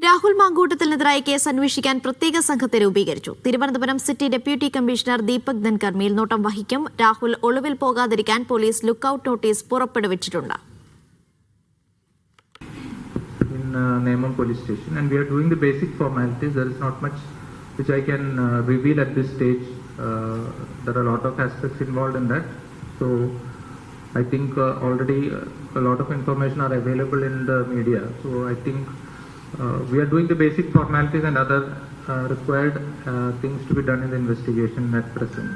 Rahul മാങ്കൂട്ടത്തിനെതിരായ case അന്വേഷിക്കാൻ പ്രത്യേക സംഘത്തെ രൂപീകരിച്ചു. Thiruvananthapuram city deputy commissioner Deepak Dhankhar മേൽനോട്ടം വഹിക്കും. രാഹുൽ ഒളിവിൽ പോകാതിരിക്കാൻ പോലീസ് ലുക്കൌട്ട് നോട്ടീസ് പുറപ്പെടുവിച്ചിട്ടുണ്ട്. Neymar police station, and we are doing the basic formalities. There is not much which I can reveal at this stage. There are a lot of aspects involved in that, so I think already a lot of information are available in the media, so I think we are doing the basic formalities and other required things to be done in the investigation at present.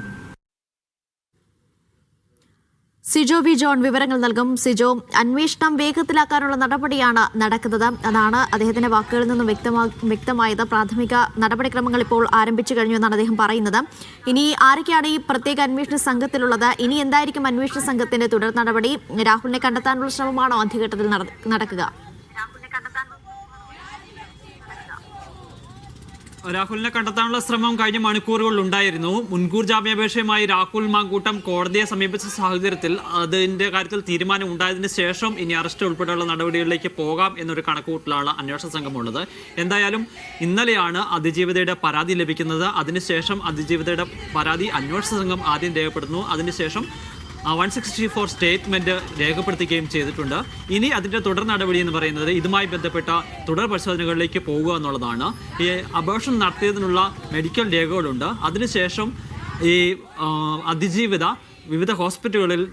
Sijo V John വിവരങ്ങൾ നൽകും. സിജോ, അന്വേഷണം വേഗത്തിലാക്കാനുള്ള നടപടിയാണ് നടക്കുന്നത്. അതാണ് അദ്ദേഹത്തിന്റെ വാക്കുകളിൽ നിന്നും വ്യക്തമായത്. പ്രാഥമിക നടപടിക്രമങ്ങൾ ഇപ്പോൾ ആരംഭിച്ചു കഴിഞ്ഞു എന്നാണ് അദ്ദേഹം പറയുന്നത്. ഇനി ആരൊക്കെയാണ് ഈ പ്രത്യേക അന്വേഷണ സംഘത്തിലുള്ളത്? ഇനി എന്തായിരിക്കും അന്വേഷണ സംഘത്തിന്റെ തുടർ നടപടി? രാഹുലിനെ കണ്ടെത്താനുള്ള ശ്രമമാണോ ആദ്യഘട്ടത്തിൽ നടക്കുക? രാഹുലിനെ കണ്ടെത്താനുള്ള ശ്രമം കഴിഞ്ഞ മണിക്കൂറുകളിൽ ഉണ്ടായിരുന്നു. മുൻകൂർ ജാമ്യാപേക്ഷയുമായി രാഹുൽ മാങ്കൂട്ടം കോടതിയെ സമീപിച്ച സാഹചര്യത്തിൽ അതിന്റെ കാര്യത്തിൽ തീരുമാനം ഉണ്ടായതിനു ശേഷം ഇനി അറസ്റ്റ് ഉൾപ്പെടെയുള്ള നടപടികളിലേക്ക് പോകാം എന്നൊരു കണക്കുകൂട്ടലാണ് അന്വേഷണ സംഘമുള്ളത്. എന്തായാലും ഇന്നലെയാണ് അതിജീവിതയുടെ പരാതി ലഭിക്കുന്നത്. അതിനുശേഷം അതിജീവിതയുടെ പരാതി അന്വേഷണ സംഘം ആദ്യം രേഖപ്പെടുത്തുന്നു. അതിനുശേഷം 164 സ്റ്റേറ്റ്മെന്റ് രേഖപ്പെടുത്തുകയും ചെയ്തിട്ടുണ്ട്. ഇനി അതിൻ്റെ തുടർ നടപടി എന്ന് പറയുന്നത് ഇതുമായി ബന്ധപ്പെട്ട തുടർ പരിശോധനകളിലേക്ക് പോകുക എന്നുള്ളതാണ്. ഈ അബോർഷൻ നടത്തിയതിനുള്ള മെഡിക്കൽ രേഖകളുണ്ട്. അതിനുശേഷം ഈ അതിജീവിത വിവിധ ഹോസ്പിറ്റലുകളിൽ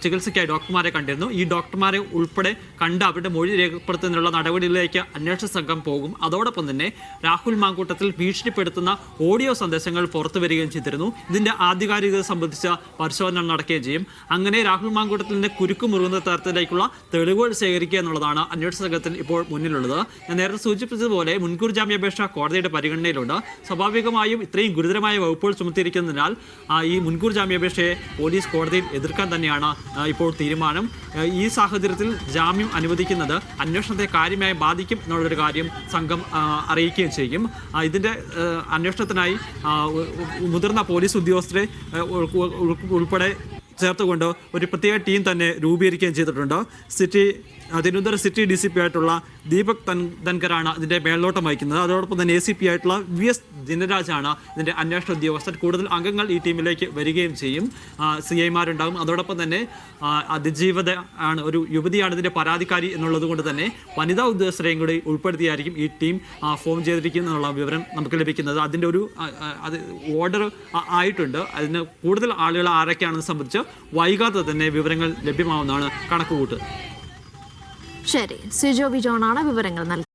ചികിത്സയ്ക്കായി ഡോക്ടർമാരെ കണ്ടിരുന്നു. ഈ ഡോക്ടർമാരെ ഉൾപ്പെടെ കണ്ട് അവരുടെ മൊഴി രേഖപ്പെടുത്തുന്നതിനുള്ള നടപടികളിലേക്ക് അന്വേഷണ സംഘം പോകും. അതോടൊപ്പം തന്നെ രാഹുൽ മാങ്കൂട്ടത്തിൽ ഭീഷണിപ്പെടുത്തുന്ന ഓഡിയോ സന്ദേശങ്ങൾ പുറത്തു വരികയും ചെയ്തിരുന്നു. ഇതിൻ്റെ ആധികാരികത സംബന്ധിച്ച പരിശോധന നടക്കുകയും ചെയ്യും. അങ്ങനെ രാഹുൽ മാങ്കൂട്ടത്തിൻ്റെ കുരുക്ക് മുറുകുന്ന തരത്തിലേക്കുള്ള തെളിവുകൾ ശേഖരിക്കുക എന്നുള്ളതാണ് അന്വേഷണ സംഘത്തിൽ ഇപ്പോൾ മുന്നിലുള്ളത്. ഞാൻ നേരത്തെ സൂചിപ്പിച്ചതുപോലെ മുൻകൂർ ജാമ്യാപേക്ഷ കോടതിയുടെ പരിഗണനയിലുണ്ട്. സ്വാഭാവികമായും ഇത്രയും ഗുരുതരമായ വകുപ്പുകൾ ചുമത്തിയിരിക്കുന്നതിനാൽ ഈ മുൻകൂർ ജാമ്യാപേക്ഷ പോലീസ് കോടതിയിൽ എതിർക്കാൻ തന്നെയാണ് ഇപ്പോൾ തീരുമാനം. ഈ സാഹചര്യത്തിൽ ജാമ്യം അനുവദിക്കുന്നത് അന്വേഷണത്തെ കാര്യമായി ബാധിക്കും എന്നുള്ളൊരു കാര്യം സംഘം അറിയിക്കുകയും ചെയ്യും. ഇതിൻ്റെ അന്വേഷണത്തിനായി മുതിർന്ന പോലീസ് ഉദ്യോഗസ്ഥരെ ഉൾപ്പെടെ ചേർത്തുകൊണ്ട് ഒരു പ്രത്യേക ടീം തന്നെ രൂപീകരിക്കുകയും ചെയ്തിട്ടുണ്ട്. തിരുവനന്തപുരം സിറ്റി DCP ആയിട്ടുള്ള ദീപക് ധൻകറാണ് ഇതിൻ്റെ മേൽനോട്ടം വഹിക്കുന്നത്. അതോടൊപ്പം തന്നെ ACP ആയിട്ടുള്ള VS ദിനരാജാണ് ഇതിൻ്റെ അന്വേഷണ ഉദ്യോഗസ്ഥർ. കൂടുതൽ അംഗങ്ങൾ ഈ ടീമിലേക്ക് വരികയും ചെയ്യും. CIമാരുണ്ടാകും. അതോടൊപ്പം തന്നെ അതിജീവിത ഒരു യുവതിയാണ് ഇതിൻ്റെ പരാതിക്കാരി എന്നുള്ളത് കൊണ്ട് തന്നെ വനിതാ ഉദ്യോഗസ്ഥരെയും കൂടി ഉൾപ്പെടുത്തിയായിരിക്കും ഈ ടീം ഫോം ചെയ്തിരിക്കുന്നു എന്നുള്ള വിവരം നമുക്ക് ലഭിക്കുന്നത്. അതിൻ്റെ ഒരു ഓർഡർ ആയിട്ടുണ്ട്. അതിന് കൂടുതൽ ആളുകൾ ആരൊക്കെയാണെന്ന് സംബന്ധിച്ച് വൈകാതെ തന്നെ വിവരങ്ങൾ ലഭ്യമാവുന്നതാണ് കണക്കുകൂട്ട്. ശരി, സിജോ വി ജോണാണ് വിവരങ്ങൾ നൽകുന്നത്.